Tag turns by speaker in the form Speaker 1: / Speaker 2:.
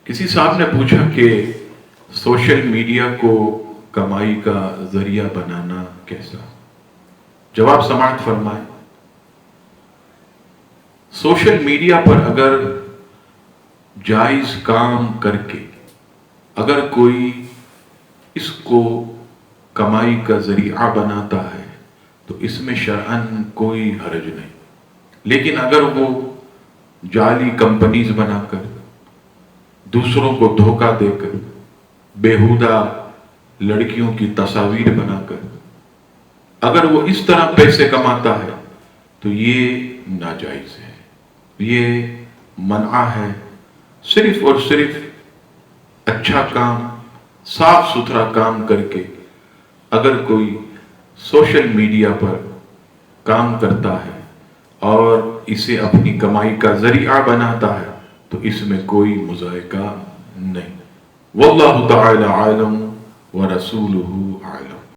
Speaker 1: کسی صاحب نے پوچھا کہ سوشل میڈیا کو کمائی کا ذریعہ بنانا کیسا؟ جواب سماعت فرمائیں۔ سوشل میڈیا پر اگر جائز کام کر کے اگر کوئی اس کو کمائی کا ذریعہ بناتا ہے تو اس میں شرعاً کوئی حرج نہیں، لیکن اگر وہ جعلی کمپنیز بنا کر دوسروں کو دھوکہ دے کر بیہودہ لڑکیوں کی تصاویر بنا کر اگر وہ اس طرح پیسے کماتا ہے تو یہ ناجائز ہے، یہ منع ہے۔ صرف اور صرف اچھا کام، صاف ستھرا کام کر کے اگر کوئی سوشل میڈیا پر کام کرتا ہے اور اسے اپنی کمائی کا ذریعہ بناتا ہے تو اس میں کوئی مذائقہ نہیں۔ واللہ تعالی عالم ورسولہ عالم۔